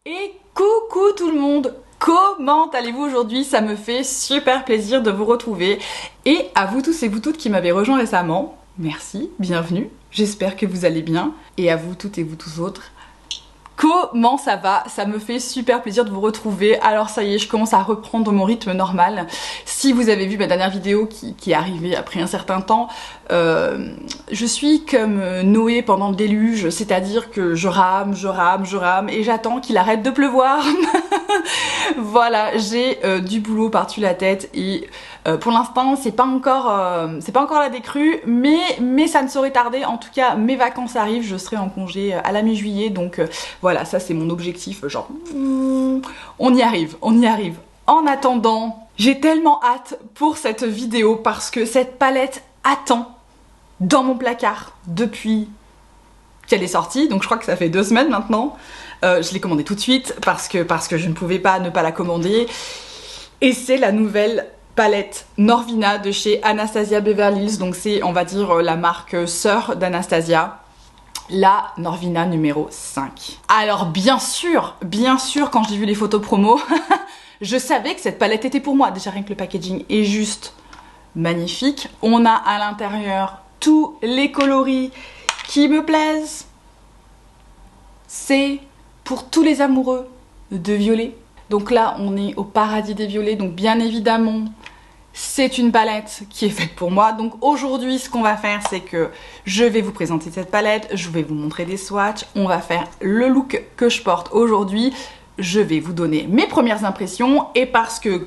Et coucou tout le monde! Comment allez-vous aujourd'hui? Ça me fait super plaisir de vous retrouver. Et à vous tous et vous toutes qui m'avez rejoint récemment, merci, bienvenue, j'espère que vous allez bien. Et à vous toutes et vous tous autres, comment ça va? Ça me fait super plaisir de vous retrouver. Alors ça y est, je commence à reprendre mon rythme normal. Si vous avez vu ma dernière vidéo qui est arrivée après un certain temps, je suis comme Noé pendant le déluge, c'est-à-dire que je rame et j'attends qu'il arrête de pleuvoir. Voilà, j'ai du boulot par-dessus la tête et pour l'instant c'est pas encore la décrue, mais ça ne saurait tarder. En tout cas, mes vacances arrivent, je serai en congé à la mi-juillet, donc voilà, ça c'est mon objectif, genre on y arrive. En attendant, j'ai tellement hâte pour cette vidéo parce que cette palette attend dans mon placard depuis qu'elle est sortie, donc je crois que ça fait 2 semaines maintenant. Je l'ai commandée tout de suite parce que je ne pouvais pas ne pas la commander. Et c'est la nouvelle palette Norvina de chez Anastasia Beverly Hills, donc c'est, on va dire, la marque sœur d'Anastasia. La Norvina numéro 5. Alors bien sûr, quand j'ai vu les photos promo, je savais que cette palette était pour moi. Déjà rien que le packaging est juste magnifique. On a à l'intérieur tous les coloris qui me plaisent. C'est pour tous les amoureux de violet. Donc là, on est au paradis des violets. Donc bien évidemment, c'est une palette qui est faite pour moi. Donc aujourd'hui, ce qu'on va faire, c'est que je vais vous présenter cette palette. Je vais vous montrer des swatchs. On va faire le look que je porte aujourd'hui. Je vais vous donner mes premières impressions. Et parce que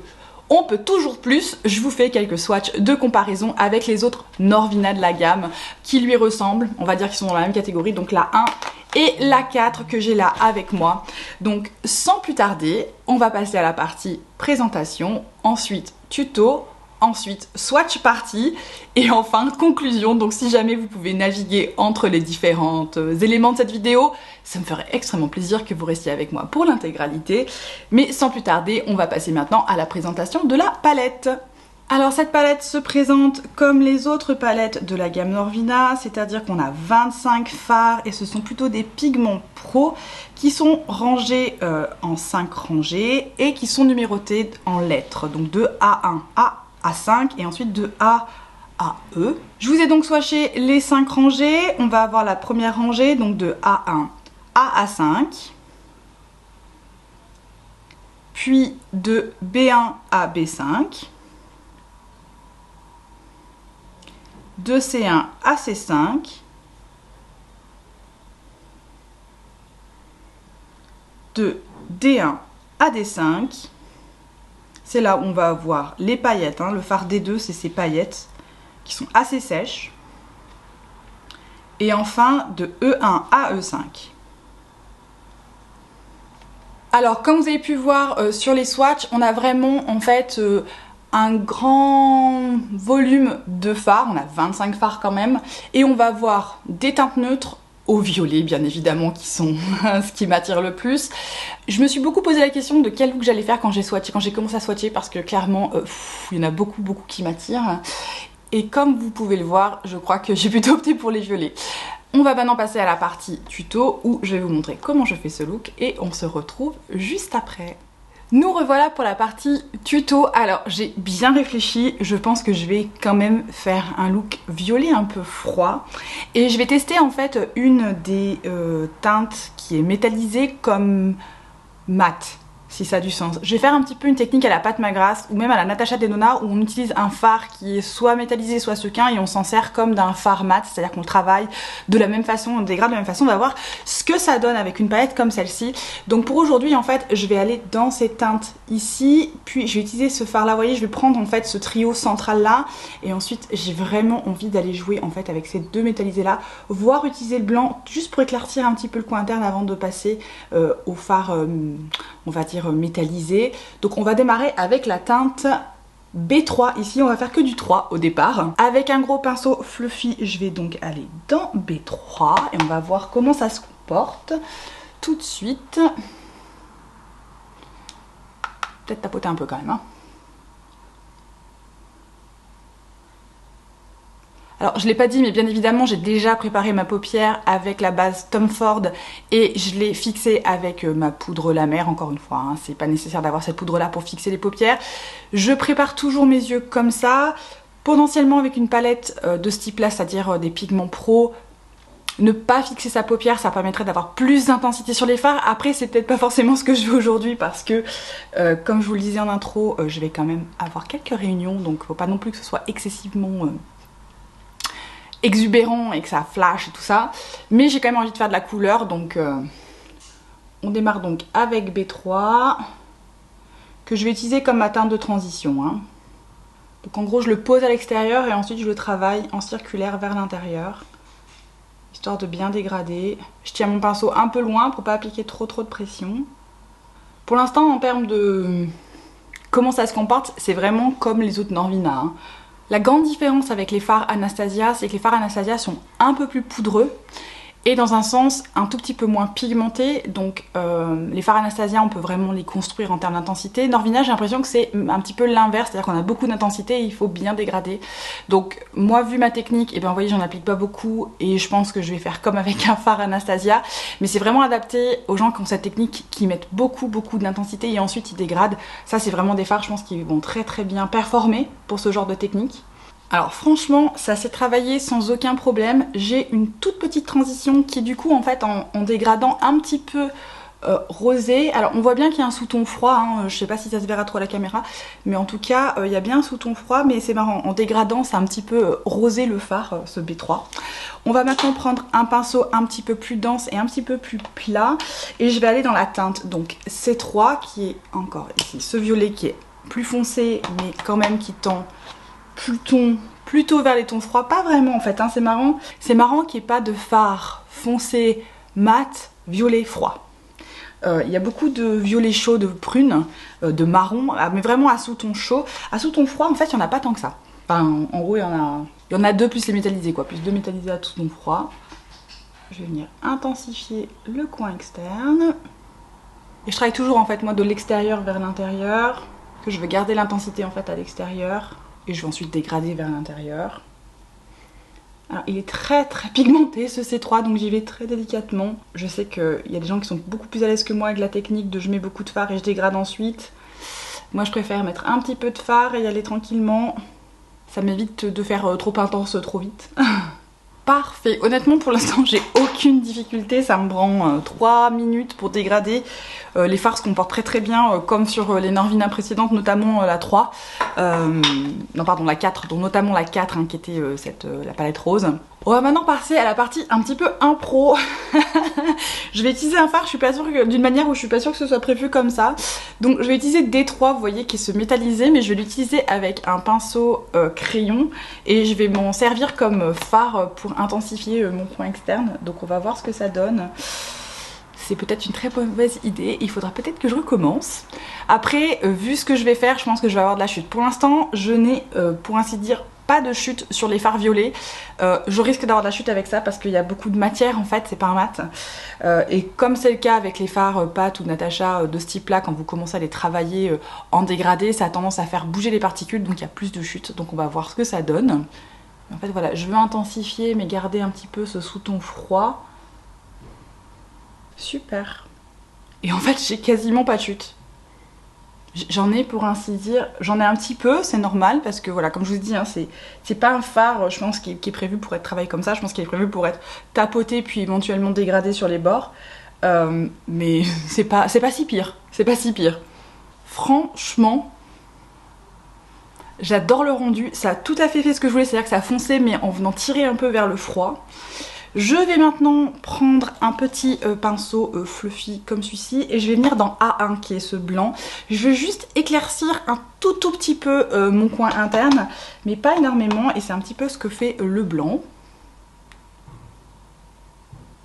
on peut toujours plus, je vous fais quelques swatchs de comparaison avec les autres Norvina de la gamme qui lui ressemblent. On va dire qu'ils sont dans la même catégorie. Donc la 1 et la 4 que j'ai là avec moi. Donc sans plus tarder, on va passer à la partie présentation, ensuite tuto, ensuite swatch party et enfin conclusion. Donc si jamais vous pouvez naviguer entre les différents éléments de cette vidéo, ça me ferait extrêmement plaisir que vous restiez avec moi pour l'intégralité. Mais sans plus tarder, on va passer maintenant à la présentation de la palette. Alors cette palette se présente comme les autres palettes de la gamme Norvina, c'est-à-dire qu'on a 25 fards et ce sont plutôt des pigments pro qui sont rangés en 5 rangées et qui sont numérotés en lettres, donc de A1 à A5 et ensuite de A à E. Je vous ai donc swatché les 5 rangées. On va avoir la première rangée donc de A1 à A5, puis de B1 à B5, de C1 à C5, de D1 à D5, c'est là où on va avoir les paillettes, hein. Le fard D2 c'est ces paillettes qui sont assez sèches, et enfin de E1 à E5. Alors comme vous avez pu voir sur les swatchs, on a vraiment en fait un grand volume de fards, on a 25 fards quand même, et on va voir des teintes neutres au violet bien évidemment qui sont ce qui m'attire le plus. Je me suis beaucoup posé la question de quel look j'allais faire quand j'ai commencé à swatcher parce que clairement il y en a beaucoup qui m'attirent. Et comme vous pouvez le voir, je crois que j'ai plutôt opté pour les violets. On va maintenant passer à la partie tuto où je vais vous montrer comment je fais ce look et on se retrouve juste après. Nous revoilà pour la partie tuto. Alors j'ai bien réfléchi, je pense que je vais quand même faire un look violet un peu froid et je vais tester en fait une des teintes qui est métallisée comme mat, si ça a du sens. Je vais faire un petit peu une technique à la Pat McGrath ou même à la Natasha Denona où on utilise un fard qui est soit métallisé soit sequin et on s'en sert comme d'un fard mat, c'est-à-dire qu'on le travaille de la même façon, on le dégrade de la même façon. On va voir ce que ça donne avec une palette comme celle-ci. Donc pour aujourd'hui en fait je vais aller dans ces teintes ici, puis je vais utiliser ce fard là, vous voyez, je vais prendre en fait ce trio central là et ensuite j'ai vraiment envie d'aller jouer en fait avec ces deux métallisés là, voire utiliser le blanc juste pour éclaircir un petit peu le coin interne avant de passer au fard on va dire métallisé. Donc on va démarrer avec la teinte B3. Ici on va faire que du 3 au départ. Avec un gros pinceau fluffy, je vais donc aller dans B3 et on va voir comment ça se comporte tout de suite. Peut-être tapoter un peu quand même, hein. Alors je l'ai pas dit mais bien évidemment j'ai déjà préparé ma paupière avec la base Tom Ford et je l'ai fixée avec ma poudre La Mer, encore une fois, hein, c'est pas nécessaire d'avoir cette poudre là pour fixer les paupières. Je prépare toujours mes yeux comme ça, potentiellement avec une palette de ce type là, c'est-à-dire des pigments pro. Ne pas fixer sa paupière, ça permettrait d'avoir plus d'intensité sur les fards. Après, c'est peut-être pas forcément ce que je veux aujourd'hui parce que, comme je vous le disais en intro, je vais quand même avoir quelques réunions, donc faut pas non plus que ce soit excessivement exubérant et que ça flash et tout ça. Mais j'ai quand même envie de faire de la couleur, donc on démarre donc avec B3, que je vais utiliser comme ma teinte de transition, hein. Donc en gros, je le pose à l'extérieur et ensuite je le travaille en circulaire vers l'intérieur, histoire de bien dégrader. Je tiens mon pinceau un peu loin pour pas appliquer trop de pression. Pour l'instant, en termes de comment ça se comporte, c'est vraiment comme les autres Norvina, hein. La grande différence avec les fards Anastasia, c'est que les fards Anastasia sont un peu plus poudreux et dans un sens un tout petit peu moins pigmentés. Donc les fards Anastasia, on peut vraiment les construire en termes d'intensité. Norvina, j'ai l'impression que c'est un petit peu l'inverse, c'est-à-dire qu'on a beaucoup d'intensité et il faut bien dégrader. Donc moi, vu ma technique, et bien vous voyez, j'en applique pas beaucoup et je pense que je vais faire comme avec un fard Anastasia. Mais c'est vraiment adapté aux gens qui ont cette technique, qui mettent beaucoup d'intensité et ensuite ils dégradent. Ça, c'est vraiment des fards, je pense, qui vont très bien performer pour ce genre de technique. Alors franchement, ça s'est travaillé sans aucun problème. J'ai une toute petite transition qui du coup en fait en dégradant un petit peu rosé. Alors on voit bien qu'il y a un sous-ton froid, hein. Je sais pas si ça se verra trop à la caméra, mais en tout cas il y a bien un sous-ton froid, mais c'est marrant, en dégradant c'est un petit peu rosé le fard, ce B3. On va maintenant prendre un pinceau un petit peu plus dense et un petit peu plus plat et je vais aller dans la teinte donc C3 qui est encore ici, ce violet qui est plus foncé mais quand même qui tend plutôt vers les tons froids, pas vraiment en fait, hein, c'est marrant qu'il n'y ait pas de fard foncé, mat, violet froid. Il y a beaucoup de violet chaud, de prune, de marron, mais vraiment à sous-ton chaud. À sous-ton froid, en fait, il n'y en a pas tant que ça. Enfin, en gros, il y en a deux plus les métallisés, quoi, plus deux métallisés à sous-ton froid. Je vais venir intensifier le coin externe. Et je travaille toujours, en fait, moi, de l'extérieur vers l'intérieur, que je veux garder l'intensité, en fait, à l'extérieur. Et je vais ensuite dégrader vers l'intérieur. Alors il est très pigmenté ce C3, donc j'y vais très délicatement. Je sais qu'il y a des gens qui sont beaucoup plus à l'aise que moi avec la technique de je mets beaucoup de fard et je dégrade ensuite. Moi je préfère mettre un petit peu de fard et y aller tranquillement. Ça m'évite de faire trop intense trop vite. Parfait, honnêtement pour l'instant j'ai aucune difficulté, ça me prend 3 minutes pour dégrader. Les fards se comportent très bien comme sur les Norvina précédentes, notamment la 3, non pardon la 4, donc notamment la 4 hein, qui était la palette rose. On va maintenant passer à la partie un petit peu impro. Je vais utiliser un fard, je suis pas sûre d'une manière où je suis pas sûre que ce soit prévu comme ça. Donc je vais utiliser D3, vous voyez, qui est ce métallisé, mais je vais l'utiliser avec un pinceau crayon et je vais m'en servir comme fard pour intensifier mon coin externe. Donc on va voir ce que ça donne. C'est peut-être une très mauvaise idée, il faudra peut-être que je recommence. Après, vu ce que je vais faire, je pense que je vais avoir de la chute. Pour l'instant, je n'ai, pour ainsi dire, pas de chute sur les fards violets. Je risque d'avoir de la chute avec ça parce qu'il y a beaucoup de matière en fait, c'est pas un mat. Et comme c'est le cas avec les fards Pat ou Natasha de ce type là, quand vous commencez à les travailler en dégradé, ça a tendance à faire bouger les particules, donc il y a plus de chute. Donc on va voir ce que ça donne. En fait voilà, je veux intensifier mais garder un petit peu ce sous-ton froid. Super. Et en fait j'ai quasiment pas de chute. J'en ai pour ainsi dire, j'en ai un petit peu, c'est normal parce que voilà, comme je vous dis, hein, c'est pas un fard, je pense, qui est prévu pour être travaillé comme ça, je pense qu'il est prévu pour être tapoté puis éventuellement dégradé sur les bords. Mais c'est pas si pire, c'est pas si pire. Franchement, j'adore le rendu, ça a tout à fait ce que je voulais, c'est-à-dire que ça a foncé mais en venant tirer un peu vers le froid. Je vais maintenant prendre un petit pinceau fluffy comme celui-ci et je vais venir dans A1 qui est ce blanc. Je vais juste éclaircir un tout petit peu mon coin interne, mais pas énormément, et c'est un petit peu ce que fait le blanc.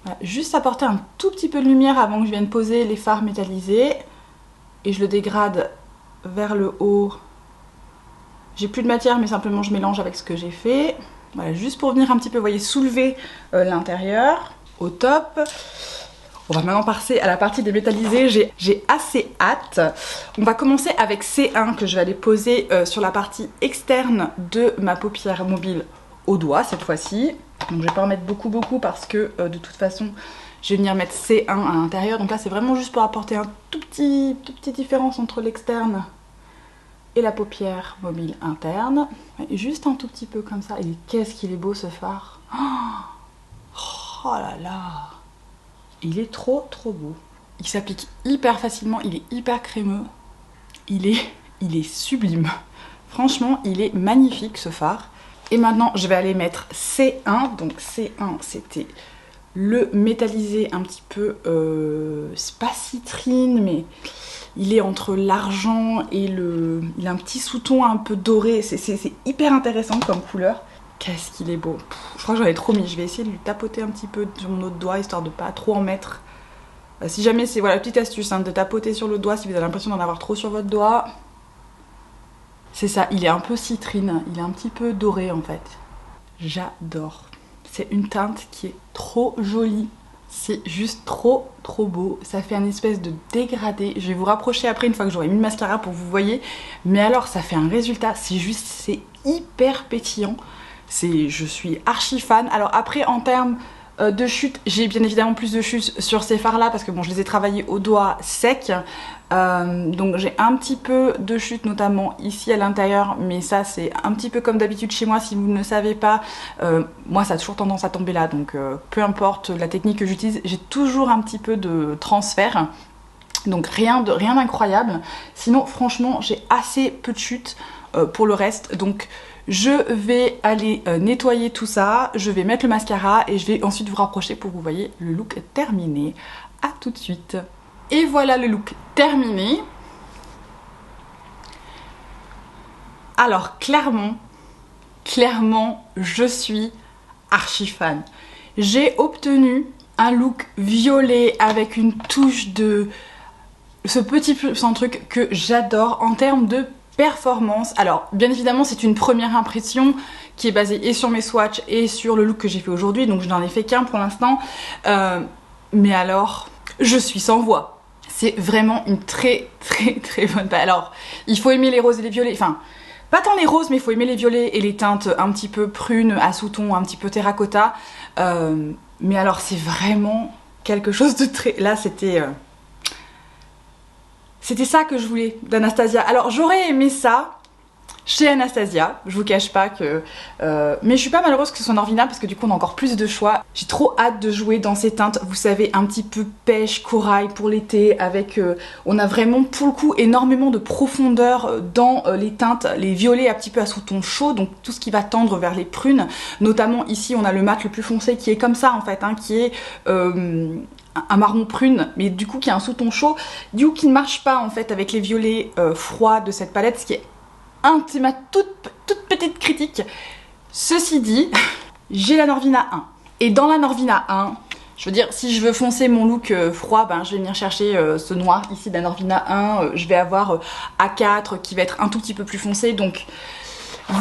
Voilà, juste apporter un tout petit peu de lumière avant que je vienne poser les fards métallisés. Et je le dégrade vers le haut. J'ai plus de matière mais simplement je mélange avec ce que j'ai fait. Voilà, juste pour venir un petit peu, vous voyez, soulever l'intérieur, au top. On va maintenant passer à la partie des métallisés, j'ai assez hâte. On va commencer avec C1 que je vais aller poser sur la partie externe de ma paupière mobile au doigt cette fois-ci. Donc je vais pas en mettre beaucoup parce que de toute façon je vais venir mettre C1 à l'intérieur. Donc là c'est vraiment juste pour apporter un toute petite différence entre l'externe et la paupière mobile interne. Et juste un tout petit peu comme ça. Et qu'est-ce qu'il est beau ce fard. Oh là là. Il est trop beau. Il s'applique hyper facilement, il est hyper crémeux. Il est sublime. Franchement, il est magnifique ce fard. Et maintenant, je vais aller mettre C1. Donc C1, c'était le métallisé un petit peu, c'est pas citrine, mais il est entre l'argent et il a un petit sous-ton un peu doré. C'est hyper intéressant comme couleur. Qu'est-ce qu'il est beau. Je crois que j'en ai trop mis. Je vais essayer de lui tapoter un petit peu sur mon autre doigt, histoire de pas trop en mettre. Si jamais c'est, voilà, petite astuce, hein, de tapoter sur le doigt si vous avez l'impression d'en avoir trop sur votre doigt. C'est ça, il est un peu citrine, il est un petit peu doré en fait. J'adore. C'est une teinte qui est trop jolie. C'est juste trop beau. Ça fait un espèce de dégradé. Je vais vous rapprocher après une fois que j'aurai mis le mascara pour que vous voyez. Mais alors ça fait un résultat, c'est juste, c'est hyper pétillant. Je suis archi fan. Alors après en termes de chute, j'ai bien évidemment plus de chute sur ces fards là parce que bon je les ai travaillés au doigt sec. Donc j'ai un petit peu de chute notamment ici à l'intérieur, mais ça c'est un petit peu comme d'habitude chez moi si vous ne le savez pas. Moi ça a toujours tendance à tomber là, donc peu importe la technique que j'utilise, j'ai toujours un petit peu de transfert. Donc rien d'incroyable. Sinon franchement j'ai assez peu de chute pour le reste. Donc je vais aller nettoyer tout ça, je vais mettre le mascara et je vais ensuite vous rapprocher pour que vous voyez le look terminé. A tout de suite. Et voilà le look terminé. Alors clairement, je suis archi fan. J'ai obtenu un look violet avec une touche de ce petit truc que j'adore en termes de performance. Alors bien évidemment c'est une première impression qui est basée et sur mes swatchs et sur le look que j'ai fait aujourd'hui, donc je n'en ai fait qu'un pour l'instant, mais alors je suis sans voix. C'est vraiment une très bonne palette. Alors il faut aimer les roses et les violets, enfin pas tant les roses mais il faut aimer les violets et les teintes un petit peu prunes à sous-ton, un petit peu terracotta, mais alors c'est vraiment quelque chose de très... Là c'était ça que je voulais d'Anastasia. Alors j'aurais aimé ça chez Anastasia, je vous cache pas que... mais je suis pas malheureuse que ce soit Norvina parce que du coup on a encore plus de choix. J'ai trop hâte de jouer dans ces teintes, vous savez, un petit peu pêche, corail pour l'été, avec... on a vraiment pour le coup énormément de profondeur dans les teintes, les violets un petit peu à sous-ton chaud, donc tout ce qui va tendre vers les prunes. Notamment ici on a le mat le plus foncé qui est comme ça en fait, hein, qui est... un marron prune, mais du coup qui a un sous-ton chaud, du coup qui ne marche pas en fait avec les violets froids de cette palette, ce qui est ma toute petite critique. Ceci dit, j'ai la Norvina 1. Et dans la Norvina 1, je veux dire, si je veux foncer mon look froid, ben, je vais venir chercher ce noir ici de la Norvina 1. Je vais avoir A4 qui va être un tout petit peu plus foncé, donc...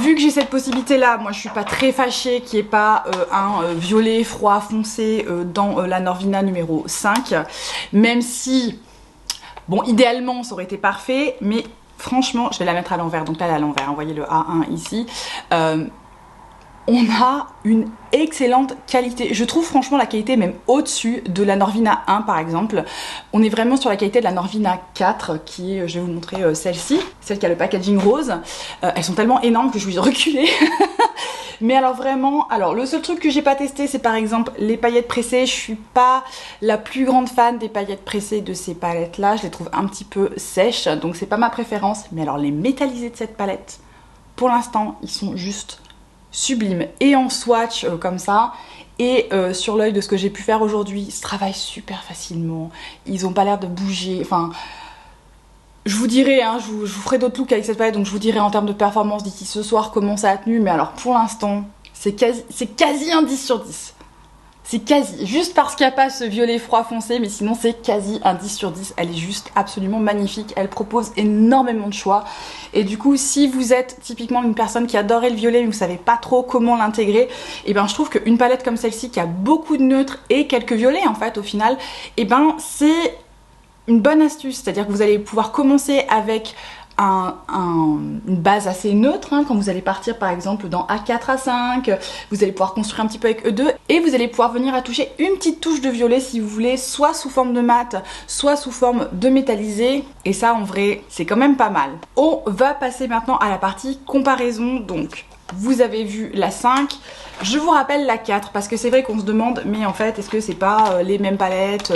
Vu que j'ai cette possibilité là, moi je suis pas très fâchée qu'il n'y ait pas un violet froid foncé dans la Norvina numéro 5. Même si, bon idéalement ça aurait été parfait, mais franchement je vais la mettre à l'envers. Donc là elle est à l'envers, vous voyez le A1 ici. On a une excellente qualité. Je trouve franchement la qualité même au-dessus de la Norvina 1 par exemple. On est vraiment sur la qualité de la Norvina 4 qui est, je vais vous montrer celle-ci, celle qui a le packaging rose. Elles sont tellement énormes que je vais reculer. Mais alors vraiment, alors le seul truc que j'ai pas testé c'est par exemple les paillettes pressées. Je suis pas la plus grande fan des paillettes pressées de ces palettes là. Je les trouve un petit peu sèches, donc c'est pas ma préférence. Mais alors les métallisés de cette palette, pour l'instant ils sont juste sublime. Et en swatch comme ça, et sur l'œil de ce que j'ai pu faire aujourd'hui, ça travaille super facilement, ils ont pas l'air de bouger, enfin je vous dirai, hein, je vous ferai d'autres looks avec cette palette, donc je vous dirai en termes de performance d'ici ce soir comment ça a tenu, mais alors pour l'instant c'est quasi un 10 sur 10. C'est quasi, juste parce qu'il n'y a pas ce violet froid foncé, mais sinon c'est quasi un 10 sur 10. Elle est juste absolument magnifique, elle propose énormément de choix. Et du coup, si vous êtes typiquement une personne qui adorait le violet, mais vous savez pas trop comment l'intégrer, et ben je trouve qu'une palette comme celle-ci, qui a beaucoup de neutres et quelques violets en fait au final, et ben c'est une bonne astuce. C'est-à-dire que vous allez pouvoir commencer avec une base assez neutre hein, quand vous allez partir par exemple dans A4, A5, vous allez pouvoir construire un petit peu avec E2 et vous allez pouvoir venir à toucher une petite touche de violet si vous voulez, soit sous forme de mat, soit sous forme de métallisé, et ça en vrai c'est quand même pas mal. On va passer maintenant à la partie comparaison. Donc vous avez vu la 5, je vous rappelle la 4 parce que c'est vrai qu'on se demande mais en fait est-ce que c'est pas les mêmes palettes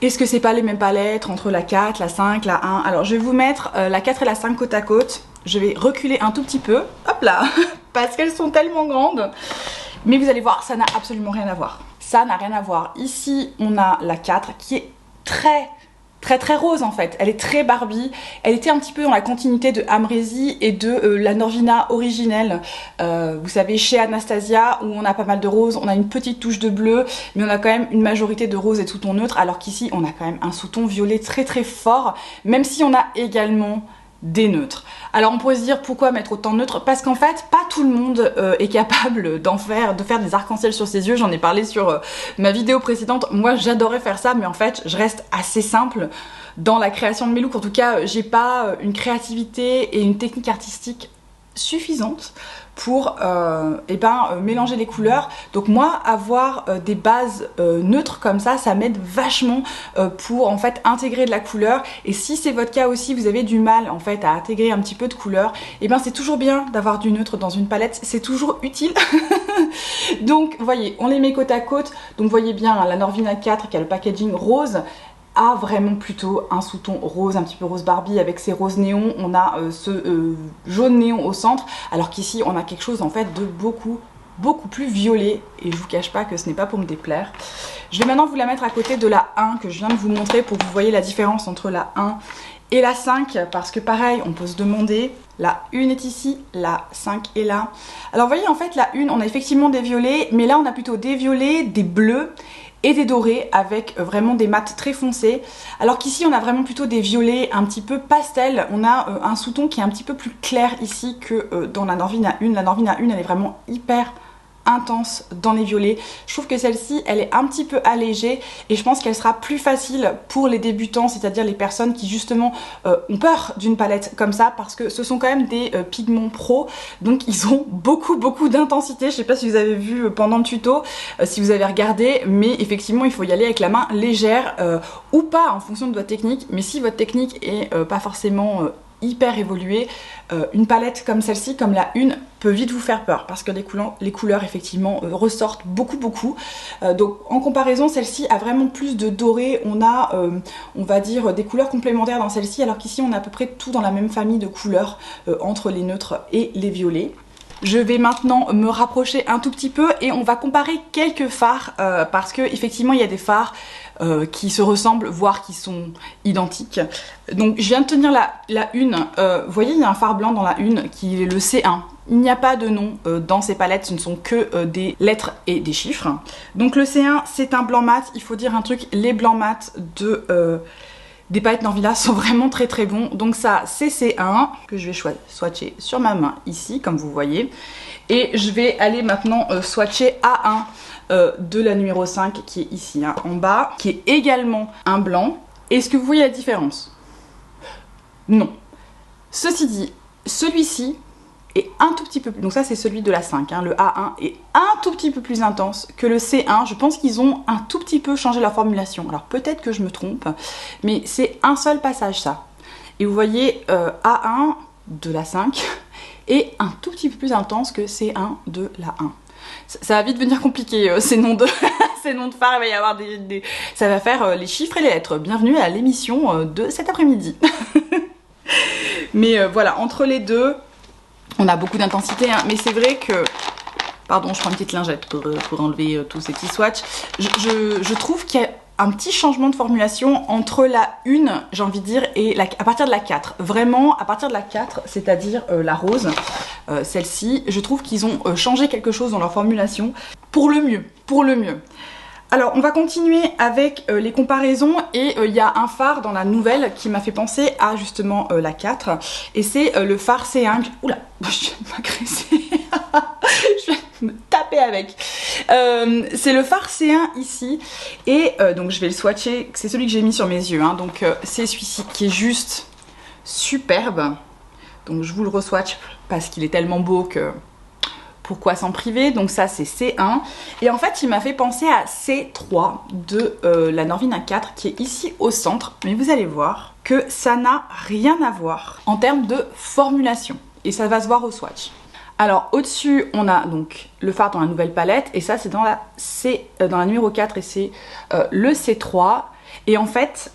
Est-ce que c'est pas les mêmes palettes entre la 4, la 5, la 1? Alors je vais vous mettre la 4 et la 5 côte à côte. Je vais reculer un tout petit peu, hop là, parce qu'elles sont tellement grandes. Mais vous allez voir, ça n'a absolument rien à voir. Ça n'a rien à voir. Ici, on a la 4 qui est très rose en fait. Elle est très Barbie. Elle était un petit peu dans la continuité de Amrezy et de la Norvina originelle. Vous savez, chez Anastasia, où on a pas mal de rose, on a une petite touche de bleu, mais on a quand même une majorité de rose et de sous-ton neutre, alors qu'ici, on a quand même un sous-ton violet très fort, même si on a également des neutres. Alors on pourrait se dire pourquoi mettre autant de neutres, parce qu'en fait pas tout le monde est capable de faire des arcs-en-ciel sur ses yeux. J'en ai parlé sur ma vidéo précédente. Moi j'adorais faire ça, mais en fait je reste assez simple dans la création de mes looks. En tout cas j'ai pas une créativité et une technique artistique suffisante pour mélanger les couleurs. Donc moi avoir des bases neutres comme ça m'aide vachement pour en fait intégrer de la couleur. Et si c'est votre cas aussi, vous avez du mal en fait à intégrer un petit peu de couleur, et ben c'est toujours bien d'avoir du neutre dans une palette, c'est toujours utile. Donc voyez, on les met côte à côte. Donc voyez bien hein, la Norvina 4 qui a le packaging rose a vraiment plutôt un sous-ton rose, un petit peu rose Barbie avec ses roses néons. On a ce jaune néon au centre, alors qu'ici on a quelque chose en fait de beaucoup plus violet, et je vous cache pas que ce n'est pas pour me déplaire. Je vais maintenant vous la mettre à côté de la 1 que je viens de vous montrer pour que vous voyez la différence entre la 1 et la 5, parce que pareil on peut se demander, la 1 est ici, la 5 est là. Alors vous voyez en fait la 1 on a effectivement des violets, mais là on a plutôt des violets, des bleus et des dorés avec vraiment des mats très foncés, alors qu'ici on a vraiment plutôt des violets un petit peu pastel. On a un sous-ton qui est un petit peu plus clair ici que dans la Norvina 1. La Norvina 1 elle est vraiment hyper intense dans les violets. Je trouve que celle-ci elle est un petit peu allégée, et je pense qu'elle sera plus facile pour les débutants, c'est-à-dire les personnes qui justement ont peur d'une palette comme ça, parce que ce sont quand même des pigments pro, donc ils ont beaucoup d'intensité. Je sais pas si vous avez vu pendant le tuto, si vous avez regardé, mais effectivement il faut y aller avec la main légère ou pas en fonction de votre technique. Mais si votre technique est pas forcément hyper évoluée, une palette comme celle-ci, comme la 1, peut vite vous faire peur parce que les couleurs effectivement ressortent beaucoup. Donc en comparaison, celle-ci a vraiment plus de doré. On a on va dire des couleurs complémentaires dans celle-ci, alors qu'ici on a à peu près tout dans la même famille de couleurs entre les neutres et les violets. Je vais maintenant me rapprocher un tout petit peu et on va comparer quelques fards parce que effectivement il y a des fards qui se ressemblent, voire qui sont identiques. Donc je viens de tenir la 1, vous voyez il y a un fard blanc dans la 1 qui est le C1. Il n'y a pas de nom dans ces palettes, ce ne sont que des lettres et des chiffres. Donc le C1 c'est un blanc mat. Il faut dire un truc, les blancs mat des palettes Norvina sont vraiment très bons. Donc ça c'est C1 que je vais swatcher sur ma main ici comme vous voyez, et je vais aller maintenant swatcher A1 de la numéro 5 qui est ici hein, en bas, qui est également un blanc. Est-ce que vous voyez la différence? Non. Ceci dit, celui-ci est un tout petit peu plus, donc ça c'est celui de la 5 hein, le A1 est un tout petit peu plus intense que le C1. Je pense qu'ils ont un tout petit peu changé leur formulation, alors peut-être que je me trompe, mais c'est un seul passage ça. Et vous voyez A1 de la 5 est un tout petit peu plus intense que C1 de la 1. Ça va vite devenir compliqué ces noms de ces noms de phares. Il va y avoir ça va faire les chiffres et les lettres. Bienvenue à l'émission de cet après-midi. Mais voilà, entre les deux on a beaucoup d'intensité hein, mais c'est vrai que, pardon je prends une petite lingette pour enlever tous ces petits swatchs, je trouve qu'il y a un petit changement de formulation entre la 1, j'ai envie de dire, et à partir de la 4. Vraiment, à partir de la 4, c'est-à-dire la rose, celle-ci, je trouve qu'ils ont changé quelque chose dans leur formulation pour le mieux, Alors on va continuer avec les comparaisons, et il y a un fard dans la nouvelle qui m'a fait penser à justement la 4, et c'est le fard C1. Oula, je viens de m'agresser. Je viens de me taper avec. C'est le fard C1 ici, et donc je vais le swatcher, c'est celui que j'ai mis sur mes yeux hein. Donc c'est celui-ci qui est juste superbe. Donc je vous le re-swatch parce qu'il est tellement beau que pourquoi s'en priver. Donc ça c'est C1 et en fait il m'a fait penser à C3 de la Norvina 4 qui est ici au centre, mais vous allez voir que ça n'a rien à voir en termes de formulation et ça va se voir au swatch. Alors au-dessus on a donc le fard dans la nouvelle palette et ça c'est dans la numéro 4 et c'est le C3 et en fait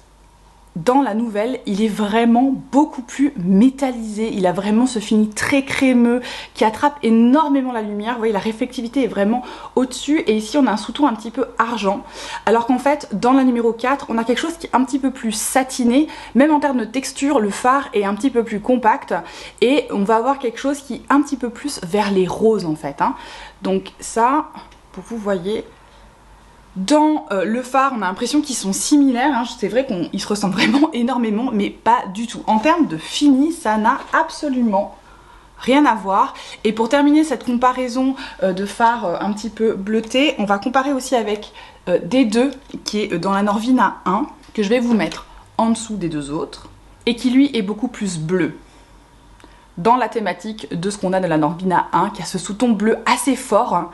dans la nouvelle, il est vraiment beaucoup plus métallisé. Il a vraiment ce fini très crémeux qui attrape énormément la lumière. Vous voyez, la réflectivité est vraiment au-dessus. Et ici, on a un sous-ton un petit peu argent. Alors qu'en fait, dans la numéro 4, on a quelque chose qui est un petit peu plus satiné. Même en termes de texture, le fard est un petit peu plus compact. Et on va avoir quelque chose qui est un petit peu plus vers les roses, en fait. Donc ça, pour vous voyez... Dans le fard, on a l'impression qu'ils sont similaires, c'est vrai qu'ils se ressemblent vraiment énormément, mais pas du tout. En termes de fini, ça n'a absolument rien à voir. Et pour terminer cette comparaison de fard un petit peu bleuté, on va comparer aussi avec D2, qui est dans la Norvina 1, que je vais vous mettre en dessous des deux autres, et qui lui est beaucoup plus bleu. Dans la thématique de ce qu'on a dans la Norvina 1, qui a ce sous-ton bleu assez fort,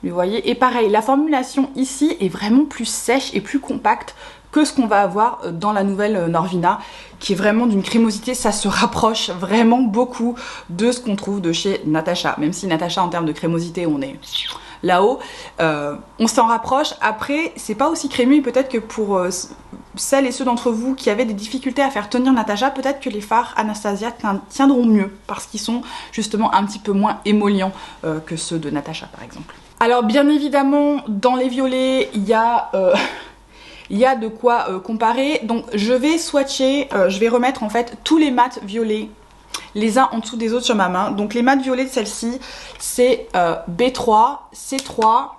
vous voyez, et pareil, la formulation ici est vraiment plus sèche et plus compacte que ce qu'on va avoir dans la nouvelle Norvina, qui est vraiment d'une crémosité, ça se rapproche vraiment beaucoup de ce qu'on trouve de chez Natasha. Même si Natasha, en termes de crémosité, on est là-haut, on s'en rapproche. Après, c'est pas aussi crémeux, et peut-être que pour celles et ceux d'entre vous qui avaient des difficultés à faire tenir Natasha, peut-être que les fards Anastasia tiendront mieux, parce qu'ils sont justement un petit peu moins émollients que ceux de Natasha, par exemple. Alors bien évidemment, dans les violets, il y a de quoi comparer. Donc je vais swatcher, je vais remettre en fait tous les mats violets les uns en dessous des autres sur ma main. Donc les mats violets de celle-ci, c'est B3, C3,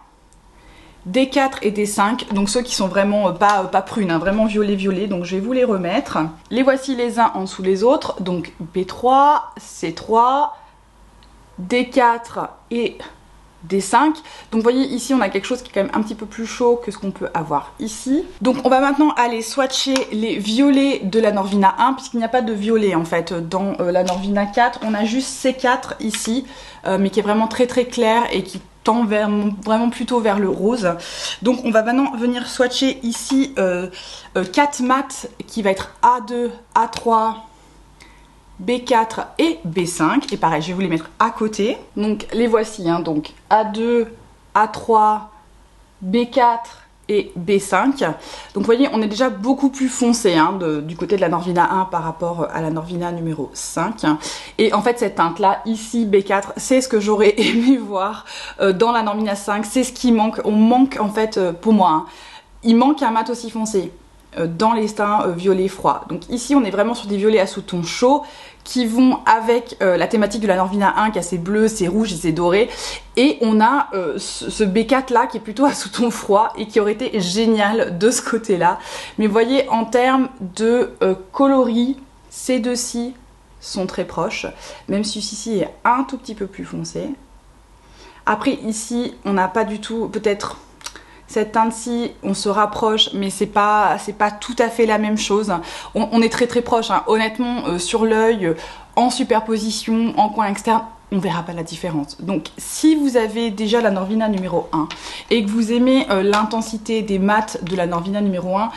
D4 et D5. Donc ceux qui sont vraiment pas prunes, vraiment violet. Donc je vais vous les remettre. Les voici les uns en dessous des autres. Donc B3, C3, D4 et D5. Donc vous voyez ici on a quelque chose qui est quand même un petit peu plus chaud que ce qu'on peut avoir ici. Donc on va maintenant aller swatcher les violets de la Norvina 1 puisqu'il n'y a pas de violet en fait dans la Norvina 4. On a juste C4 ici mais qui est vraiment très clair et qui tend vraiment plutôt vers le rose. Donc on va maintenant venir swatcher ici 4 mats qui va être A2, A3, B4 et B5 et pareil je vais vous les mettre à côté. Donc les voici donc A2, A3, B4 et B5. Donc vous voyez on est déjà beaucoup plus foncé du côté de la Norvina 1 par rapport à la Norvina numéro 5 et en fait cette teinte là ici B4 c'est ce que j'aurais aimé voir dans la Norvina 5, c'est ce qui manque. On manque en fait pour moi il manque un mat aussi foncé dans les teints violets froids. Donc ici on est vraiment sur des violets à sous-ton chaud qui vont avec la thématique de la Norvina 1 qui a ses bleus, ses rouges et ses dorés. Et on a ce B4 là qui est plutôt à sous-ton froid et qui aurait été génial de ce côté là. Mais vous voyez en termes de coloris, ces deux-ci sont très proches. Même si celui-ci est un tout petit peu plus foncé. Après ici on n'a pas du tout peut-être... Cette teinte-ci, on se rapproche, mais c'est pas tout à fait la même chose. On est très proche, honnêtement, sur l'œil, en superposition, en coin externe, on verra pas la différence. Donc si vous avez déjà la Norvina numéro 1 et que vous aimez l'intensité des mats de la Norvina numéro 1,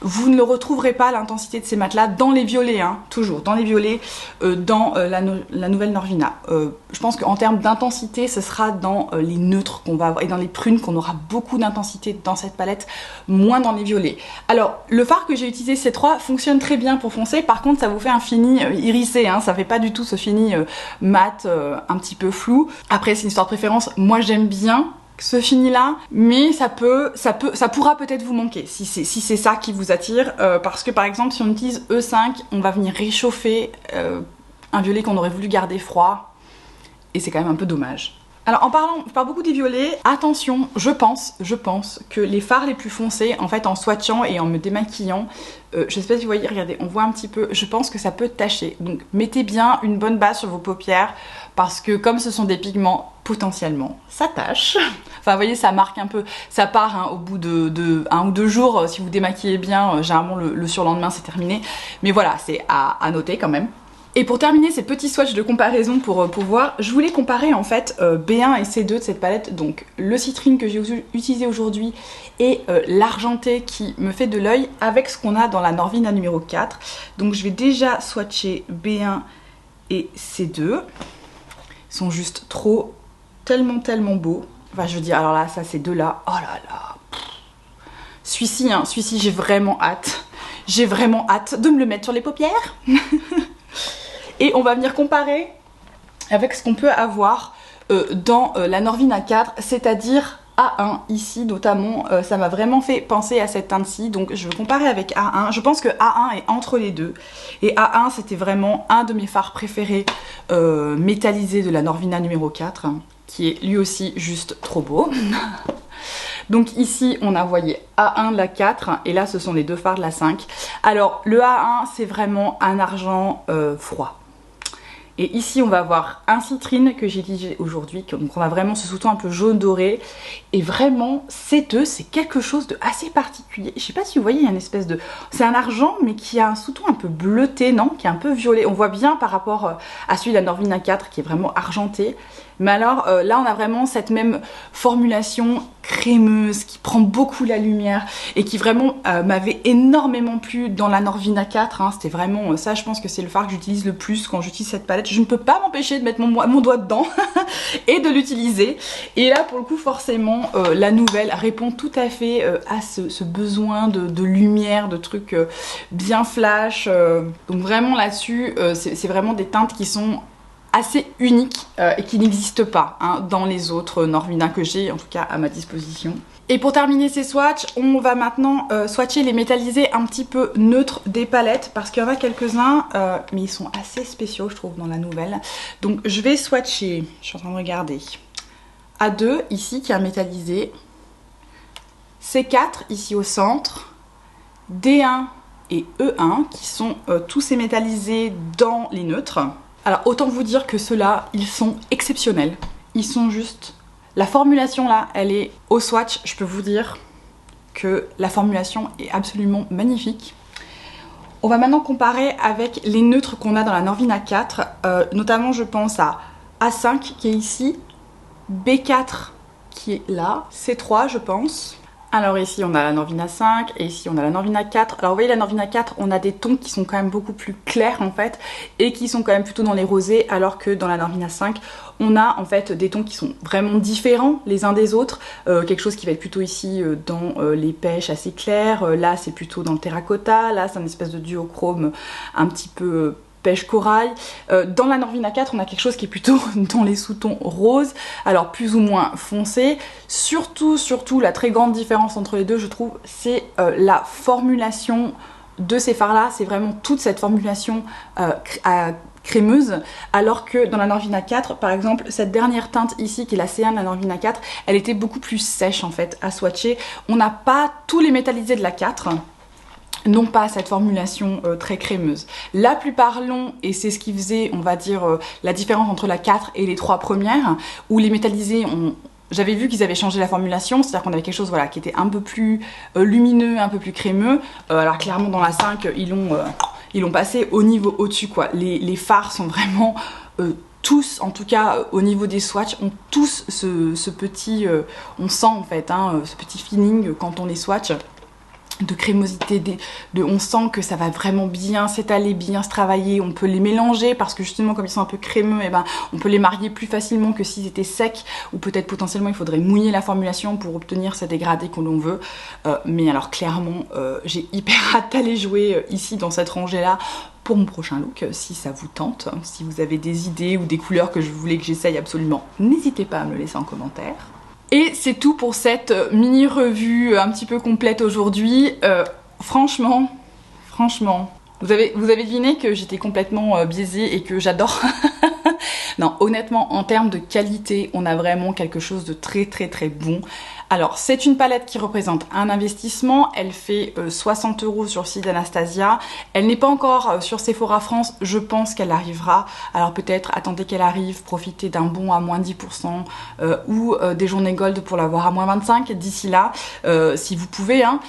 vous ne le retrouverez pas l'intensité de ces mats là dans les violets, toujours dans les violets, dans la nouvelle Norvina. Je pense qu'en termes d'intensité, ce sera dans les neutres qu'on va avoir et dans les prunes qu'on aura beaucoup d'intensité dans cette palette, moins dans les violets. Alors le fard que j'ai utilisé C3 fonctionne très bien pour foncer, par contre ça vous fait un fini irisé, ça fait pas du tout ce fini mat un petit peu flou. Après c'est une histoire de préférence, moi j'aime bien ce fini là, mais ça pourra peut-être vous manquer si c'est ça qui vous attire, parce que par exemple si on utilise E5 on va venir réchauffer un violet qu'on aurait voulu garder froid et c'est quand même un peu dommage. Alors je parle beaucoup des violets, attention, je pense que les fards les plus foncés, en fait en swatchant et en me démaquillant, je sais pas si vous voyez, regardez, on voit un petit peu, je pense que ça peut tacher. Donc mettez bien une bonne base sur vos paupières, parce que comme ce sont des pigments potentiellement ça tâche. Enfin vous voyez, ça marque un peu, ça part hein, au bout de 1 ou 2 jours. Si vous démaquillez bien, généralement le surlendemain c'est terminé. Mais voilà, c'est à noter quand même. Et pour terminer ces petits swatchs de comparaison pour voir, je voulais comparer en fait B1 et C2 de cette palette, donc le citrine que j'ai utilisé aujourd'hui et l'argenté qui me fait de l'œil avec ce qu'on a dans la Norvina numéro 4. Donc je vais déjà swatcher B1 et C2. Ils sont juste tellement beaux. Enfin je veux dire, alors là, ça ces deux là, oh là là. Celui-ci, hein, celui-ci j'ai vraiment hâte. J'ai vraiment hâte de me le mettre sur les paupières. Et on va venir comparer avec ce qu'on peut avoir dans la Norvina 4, c'est-à-dire A1 ici notamment. Ça m'a vraiment fait penser à cette teinte-ci, donc je vais comparer avec A1. Je pense que A1 est entre les deux. Et A1 c'était vraiment un de mes fards préférés métallisés de la Norvina numéro 4, qui est lui aussi juste trop beau. Donc ici on a voyé A1 de la 4 et là ce sont les deux fards de la 5. Alors le A1 c'est vraiment un argent froid. Et ici on va avoir un citrine que j'ai utilisé aujourd'hui, donc on a vraiment ce sous-ton un peu jaune doré. Et vraiment ces deux c'est quelque chose de assez particulier. Je sais pas si vous voyez, il y a une espèce de... C'est un argent mais qui a un sous-ton un peu bleuté, non? Qui est un peu violet. On voit bien par rapport à celui de la Norvina 4 qui est vraiment argenté. Mais alors là on a vraiment cette même formulation crémeuse qui prend beaucoup la lumière et qui vraiment m'avait énormément plu dans la Norvina 4 hein. C'était vraiment ça, je pense que c'est le fard que j'utilise le plus quand j'utilise cette palette. Je ne peux pas m'empêcher de mettre mon doigt dedans et de l'utiliser. Et là pour le coup forcément la nouvelle répond tout à fait à ce besoin de lumière, de trucs bien flash. Donc vraiment là-dessus c'est vraiment des teintes qui sont assez unique et qui n'existe pas hein, dans les autres Norvina que j'ai en tout cas à ma disposition. Et pour terminer ces swatchs, on va maintenant swatcher les métallisés un petit peu neutres des palettes parce qu'il y en a quelques-uns mais ils sont assez spéciaux je trouve dans la nouvelle. Donc je vais swatcher, je suis en train de regarder, A2 ici qui est un métallisé, C4 ici au centre, D1 et E1 qui sont tous ces métallisés dans les neutres. Alors autant vous dire que ceux-là, ils sont exceptionnels. Ils sont juste... La formulation là, elle est au swatch, je peux vous dire que la formulation est absolument magnifique. On va maintenant comparer avec les neutres qu'on a dans la Norvina 4. Notamment je pense à A5 qui est ici, B4 qui est là, C3 je pense. Alors ici on a la Norvina 5 et ici on a la Norvina 4. Alors vous voyez la Norvina 4 on a des tons qui sont quand même beaucoup plus clairs en fait et qui sont quand même plutôt dans les rosés, alors que dans la Norvina 5 on a en fait des tons qui sont vraiment différents les uns des autres. Quelque chose qui va être plutôt ici dans les pêches assez clairs, là c'est plutôt dans le terracotta, là c'est un espèce de duochrome un petit peu... pêche corail. Dans la Norvina 4 on a quelque chose qui est plutôt dans les sous-tons roses, alors plus ou moins foncé. Surtout la très grande différence entre les deux je trouve c'est la formulation de ces fards là, c'est vraiment toute cette formulation crémeuse, alors que dans la Norvina 4 par exemple cette dernière teinte ici qui est la C1 de la Norvina 4 elle était beaucoup plus sèche en fait à swatcher. On n'a pas tous les métallisés de la 4, non pas cette formulation très crémeuse. La plupart l'ont et c'est ce qui faisait on va dire la différence entre la 4 et les 3 premières où les métallisés ont... J'avais vu qu'ils avaient changé la formulation, c'est-à-dire qu'on avait quelque chose voilà, qui était un peu plus lumineux, un peu plus crémeux. Alors clairement dans la 5 ils l'ont passé au niveau au-dessus quoi. Les fards sont vraiment... tous, en tout cas au niveau des swatchs, ont tous ce petit... on sent en fait hein, ce petit feeling quand on les swatch. De crémosité, on sent que ça va vraiment bien s'étaler, bien se travailler, on peut les mélanger parce que justement comme ils sont un peu crémeux, et ben, on peut les marier plus facilement que s'ils étaient secs ou peut-être potentiellement il faudrait mouiller la formulation pour obtenir ce dégradé que l'on veut. Mais alors clairement j'ai hyper hâte d'aller jouer ici dans cette rangée là pour mon prochain look, si ça vous tente, si vous avez des idées ou des couleurs que je voulais que j'essaye absolument, n'hésitez pas à me le laisser en commentaire. Et c'est tout pour cette mini revue un petit peu complète aujourd'hui. Franchement, vous avez deviné que j'étais complètement biaisée et que j'adore. Non, honnêtement, en termes de qualité, on a vraiment quelque chose de très bon. Alors, c'est une palette qui représente un investissement. Elle fait 60 € sur le site d'Anastasia. Elle n'est pas encore sur Sephora France. Je pense qu'elle arrivera. Alors peut-être attendez qu'elle arrive, profitez d'un bon à moins 10% ou des journées gold pour l'avoir à moins 25 d'ici là, si vous pouvez. Hein.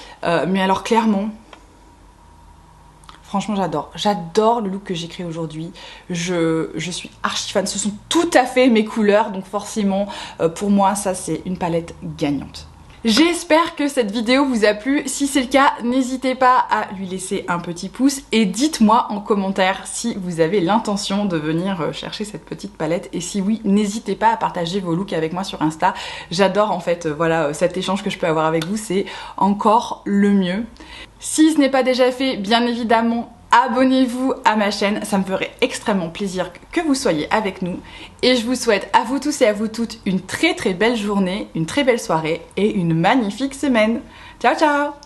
Mais alors clairement, franchement, j'adore. J'adore le look que j'ai créé aujourd'hui. Je suis archi fan. Ce sont tout à fait mes couleurs. Donc forcément, pour moi, ça, c'est une palette gagnante. J'espère que cette vidéo vous a plu. Si c'est le cas, n'hésitez pas à lui laisser un petit pouce et dites-moi en commentaire si vous avez l'intention de venir chercher cette petite palette. Et si oui, n'hésitez pas à partager vos looks avec moi sur Insta. J'adore en fait voilà, cet échange que je peux avoir avec vous, c'est encore le mieux. Si ce n'est pas déjà fait, bien évidemment, abonnez-vous à ma chaîne, ça me ferait extrêmement plaisir que vous soyez avec nous. Et je vous souhaite à vous tous et à vous toutes une très belle journée, une très belle soirée et une magnifique semaine. Ciao ciao!